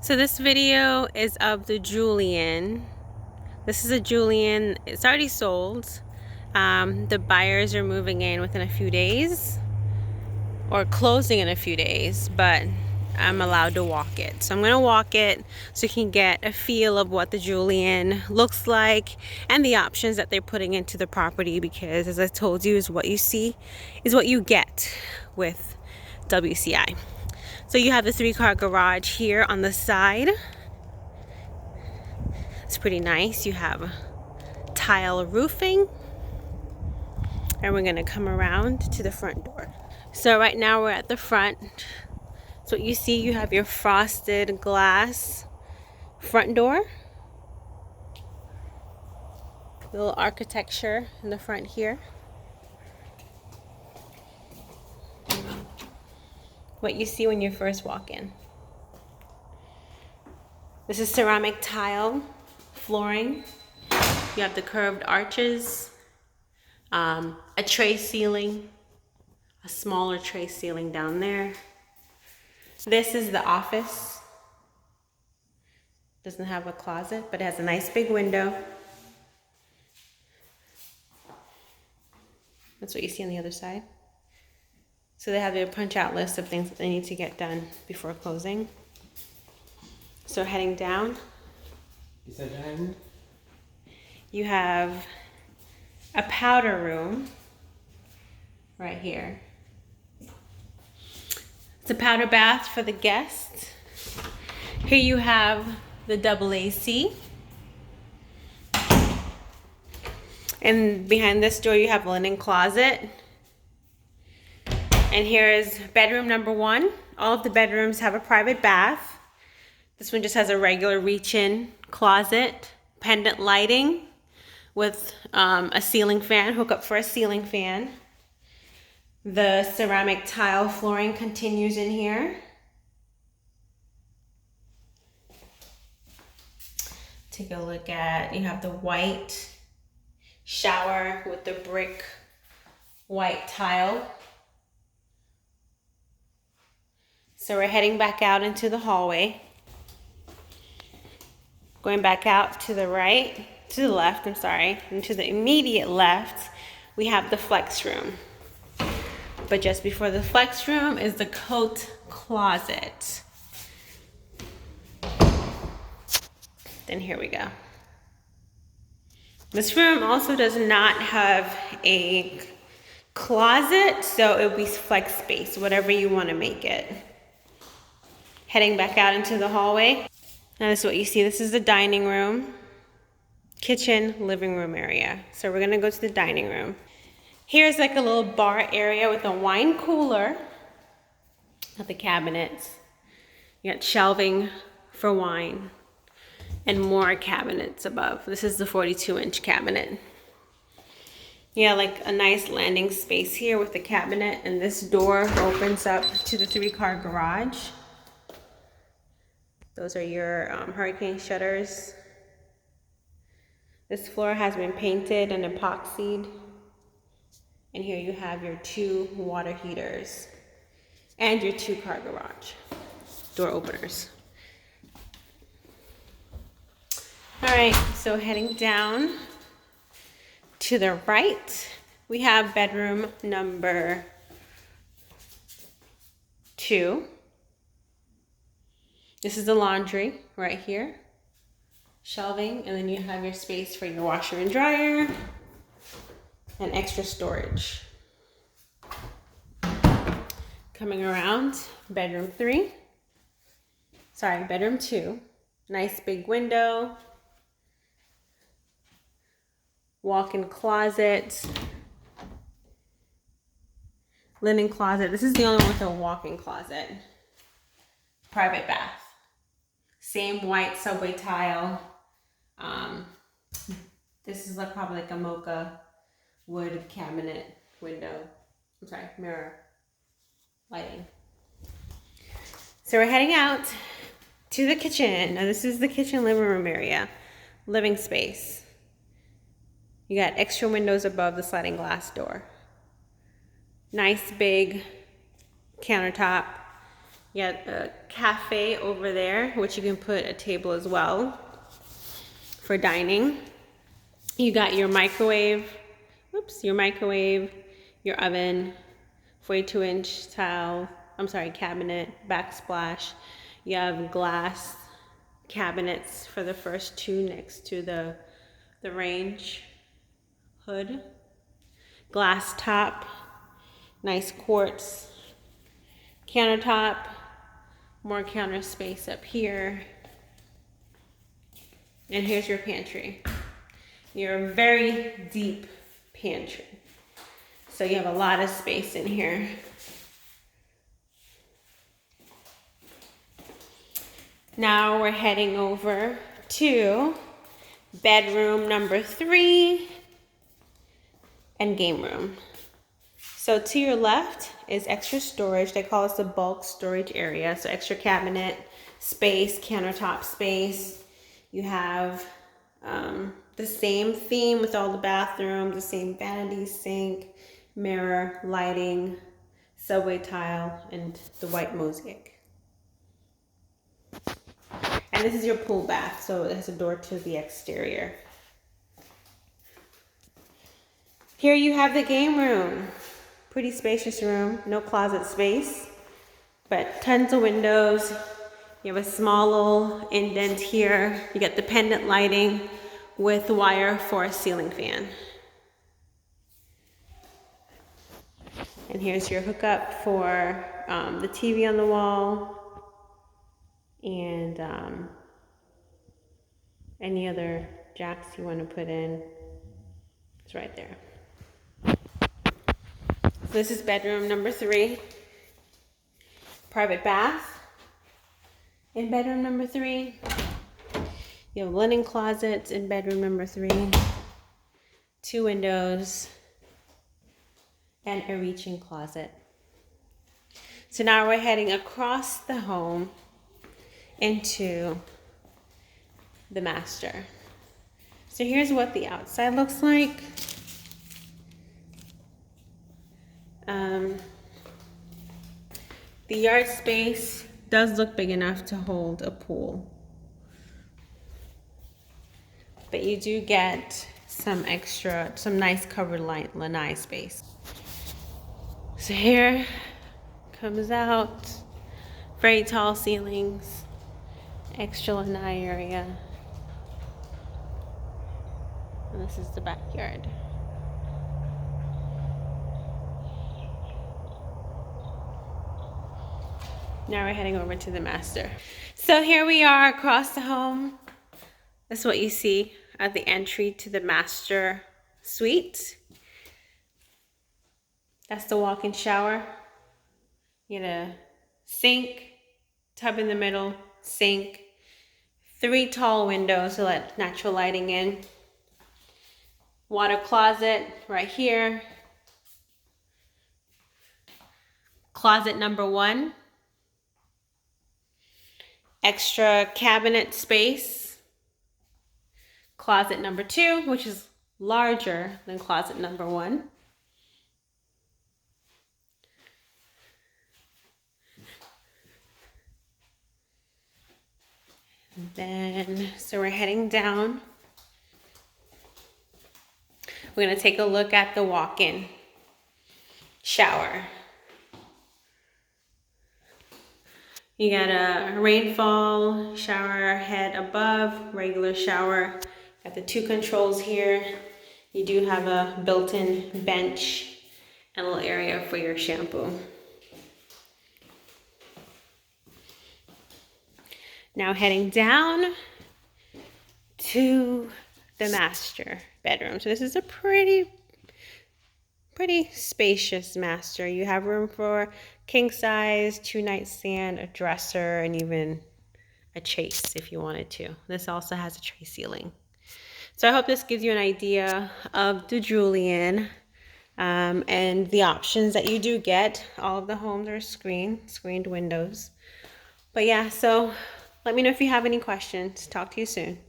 So this video is of the Julian. This is a Julian. It's already sold. The buyers are moving in within a few days or closing in a few days, but I'm allowed to walk it. So I'm going to walk it so you can get a feel of what the Julian looks like and the options that they're putting into the property, because as I told you, is what you see is what you get with WCI. So you have the 3-car garage here on the side. It's pretty nice. You have tile roofing. And we're gonna come around to the front door. So right now we're at the front. So what you see, you have your frosted glass front door. Little architecture in the front here. What you see when you first walk in. This is ceramic tile flooring. You have the curved arches, a tray ceiling, a smaller tray ceiling down there. This is the office. Doesn't have a closet, but it has a nice big window. That's what you see on the other side. So they have their punch out list of things that they need to get done before closing. So heading down, you have a powder room right here. It's a powder bath for the guests. Here you have the double AC. And behind this door you have a linen closet. And here is bedroom number 1. All of the bedrooms have a private bath. This one just has a regular reach-in closet, pendant lighting with a ceiling fan, hook up for a ceiling fan. The ceramic tile flooring continues in here. Take a look at, you have the white shower with the brick white tile. So we're heading back out into the hallway. Going back out to the right, to the left, I'm sorry, and to the immediate left, we have the flex room. But just before the flex room is the coat closet. Then here we go. This room also does not have a closet, so it will be flex space, whatever you want to make it. Heading back out into the hallway. Now this is what you see. This is the dining room, kitchen, living room area. So we're gonna go to the dining room. Here's like a little bar area with a wine cooler at the cabinets. You got shelving for wine and more cabinets above. This is the 42-inch cabinet. Yeah, like a nice landing space here with the cabinet, and this door opens up to the 3-car garage. Those are your hurricane shutters. This floor has been painted and epoxied. And here you have your 2 water heaters and your 2-car garage door openers. All right, so heading down to the right, we have bedroom number 2. This is the laundry right here, shelving, and then you have your space for your washer and dryer and extra storage. Coming around, bedroom 2. Nice big window, walk-in closet, linen closet. This is the only one with a walk-in closet. Private bath. Same white subway tile. This is probably like a mocha wood cabinet window. I'm sorry, mirror lighting. So we're heading out to the kitchen. Now this is the kitchen living room area, living space. You got extra windows above the sliding glass door. Nice big countertop. You got a cafe over there, which you can put a table as well for dining. You got your microwave, your oven, 42-inch cabinet, backsplash. You have glass cabinets for the first two next to the range hood. Glass top, nice quartz countertop, more counter space up here. And here's your pantry. Your very deep pantry. So you have a lot of space in here. Now we're heading over to bedroom number 3 and game room. So to your left is extra storage. They call this the bulk storage area. So extra cabinet space, countertop space. You have the same theme with all the bathrooms, the same vanity, sink, mirror, lighting, subway tile, and the white mosaic. And this is your pool bath, so it has a door to the exterior. Here you have the game room. Pretty spacious room, no closet space, but tons of windows. You have a small little indent here. You got the pendant lighting with wire for a ceiling fan. And here's your hookup for the TV on the wall and any other jacks you want to put in. It's right there. So this is bedroom number 3. Private bath in bedroom number 3. You have linen closets in bedroom number 3. 2 windows and a reaching closet. So now we're heading across the home into the master. So here's what the outside looks like. The yard space does look big enough to hold a pool, but you do get some nice covered lanai space. So here comes out, very tall ceilings, extra lanai area, and this is the backyard. Now we're heading over to the master. So here we are across the home. That's what you see at the entry to the master suite. That's the walk-in shower. You get a sink, tub in the middle, sink, 3 tall windows to let natural lighting in. Water closet right here. Closet number 1. Extra cabinet space. Closet number 2, which is larger than closet number 1. And then, so we're heading down. We're going to take a look at the walk-in shower. You got a rainfall shower head above, regular shower. Got the 2 controls here. You do have a built-in bench and a little area for your shampoo. Now heading down to the master bedroom. So this is a pretty spacious master. You have room for king size, 2 nightstand, a dresser, and even a chase if you wanted to. This also has a tray ceiling. So I hope this gives you an idea of the Julian and the options that you do get. All of the homes are screened windows. But yeah, so let me know if you have any questions. Talk to you soon.